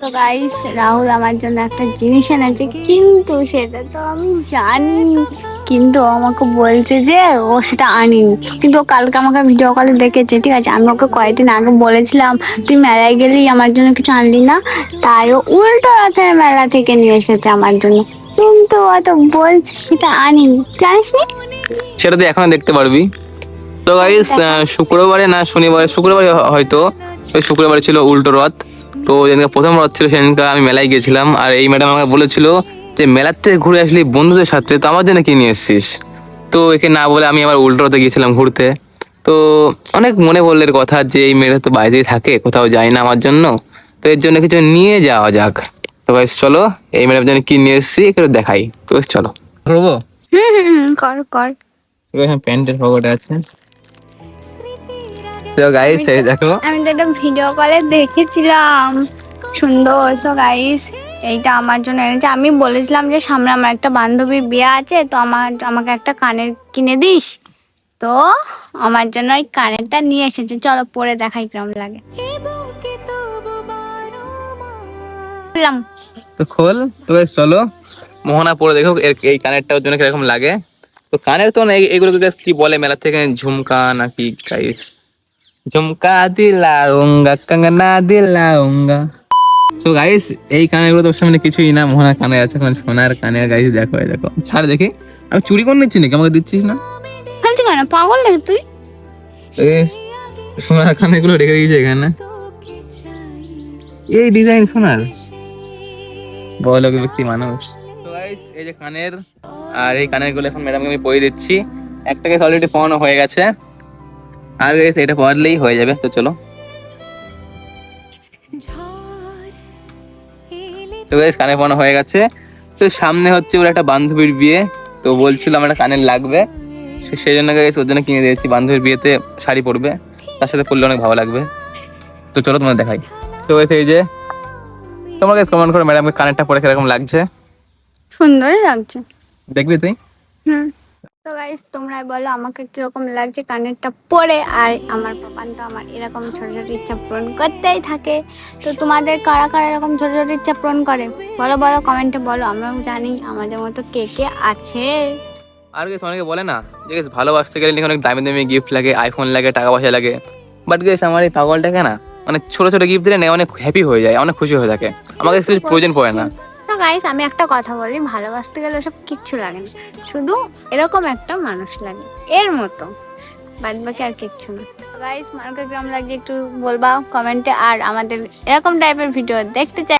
তো গাইস, রাহুল আমার জন্য একটা জিনিস এনেছে, কিন্তু সেটা তো আমি জানি, কিন্তু ও আমাকে বলছে যে ও সেটা আনিনি। কিন্তু ও কালকে আমাকে ভিডিও কলে দেখেছে, ঠিক আছে। আমি ওকে কয়েকদিন আগে বলেছিলাম তুই মেলায় গেলি আমার জন্য কিছু আনলি না, তাই ও উল্টো রথের মেলা থেকে নিয়ে এসেছে আমার জন্য। কিন্তু ও তো বলছে সেটা আনিনি, জানিস নি? সেটা তুই এখন দেখতে পারবি। তো গাইস, দেখা। শুক্রবারে না শনিবারে, শুক্রবারে হয়তো, ওই শুক্রবারে ছিল উল্টো রথ। তো যেদিনকে প্রথম রথ ছিল সেদিনকে আমি মেলায় গেছিলাম, আর এই ম্যাডাম আমাকে বলেছিল যে মেলার থেকে ঘুরে আসলি বন্ধুদের সাথে, তো আমার জন্য কি নিয়ে এসেছিস। তো একে না বলে আমি আবার উল্টো রথে গিয়েছিলাম ঘুরতে। তো অনেক মনে পড়লো এর কথা যে এই মেয়েটা তো বাইরেই থাকে, কোথাও যায় না আমার জন্য, তো এর জন্য কিছু নিয়ে যাওয়া যাক। তো গাইস চলো, এই ম্যাডাম জন্য কি নিয়ে এসেছি একটু দেখাই। তো guys, চলো করবো। হুম হুম হুম, কর কর। প্যান্টের পকেটে আছে। তো গাইস আমি এই তো দেখো। আমি তো এটা ভিডিও কলে দেখেছিলাম, সুন্দর। সো গাইস, এইটা আমার জন্য এনেছে। আমি বলেছিলাম যে সামনে আমার একটা বান্ধবীর বিয়ে আছে, তো আমাকে একটা কানের কিনে দিস। তো আমার জন্য ওই কানেরটা নিয়ে এসেছে, চলো পরে দেখাই কেমন লাগে। বললাম। তো খোল। তো guys, চলো মোহনা পরে দেখো এই কানেরটা ওর জন্য কিরকম লাগে। তো কানের তো না, এগুলো কি বলে মেলা থেকে, ঝুমকা নাকি গাইস? ঝুমকা দিলাউঙ্গা, কঙ্গনা দিলাউঙ্গা। তো গাইস, এই কানের গুলো তোর সামনে কিছুই না, মোহনার কানে আছে এখন সোনার কানের। গাইস দেখো, এই দেখো, ছাড় দেখি। আমি চুরি করে নিচ্ছি নাকি, আমাকে দিচ্ছিস না? বলছি কেন, পাগল নাকি তুই? তো guys, সোনার কানের গুলো রেখে দিয়েছে এখানে, এই ডিজাইন সোনার, বড়লোক ব্যক্তি মানুষ। তো গাইস, এই যে কানের, আর এই কানের গুলো এখন ম্যাডামকে আমি পরিয়ে দিচ্ছি। একটাকে অলরেডি পরানো হয়ে গেছে, আর গাইস এটা পরলেই হয়ে যাবে। তো চলো। তো গাইস, কানের পরানো হয়ে গেছে। তো সামনে হচ্ছে ওর একটা বান্ধবীর বিয়ে, তো বলছিল আমার একটা কানের লাগবে, সেই জন্য গাইস ওর জন্য কিনে দিয়েছি। বান্ধবীর বিয়েতে শাড়ি পরবে, তার সাথে পরলে অনেক ভালো লাগবে। তো চলো তোমার দেখাই। তো গাইস এই যে, তোমার গাইস কমেন্ট করে ম্যাডামকে কানেরটা পরে কিরকম লাগছে, সুন্দরই লাগছে। দেখবি তুই। হুম। তো গাইস, তোমরা বলো আমাকে কিরকম লাগছে কানেরটা পরে। আর আমার পাপান তো আমার এরকম ছোট ছোট ইচ্ছা পূরণ করতেই থাকে। তো তোমাদের কারা কারা এরকম ছোট ছোট ইচ্ছা পূরণ করে, বলো বলো, কমেন্টে বলো। আমরাও জানি আমাদের মতো কে কে আছে। আর গেস অনেকে বলে না যে গেস ভালোবাসতে গেলে নাকি অনেক দামি দামি গিফট লাগে, আইফোন লাগে, টাকা পয়সা লাগে। বাট গেস আমার এই পাগলটাকে না, মানে ছোট ছোট গিফট দিলে না অনেক হ্যাপি হয়ে যায়, অনেক খুশি হয়ে থাকে। আমার কাছে কিছু প্রয়োজন পড়ে না। তো গাইস, আমি একটা কথা বলি, ভালোবাসতে গেলে সব কিচ্ছু লাগে না, শুধু এরকম একটা মানুষ লাগে এর মতো, বাদ বাকি আর কিচ্ছু না। গাইস, মার্কে কেমন লাগছে একটু বলবা কমেন্টে। আর আমাদের এরকম টাইপের ভিডিও দেখতে চাই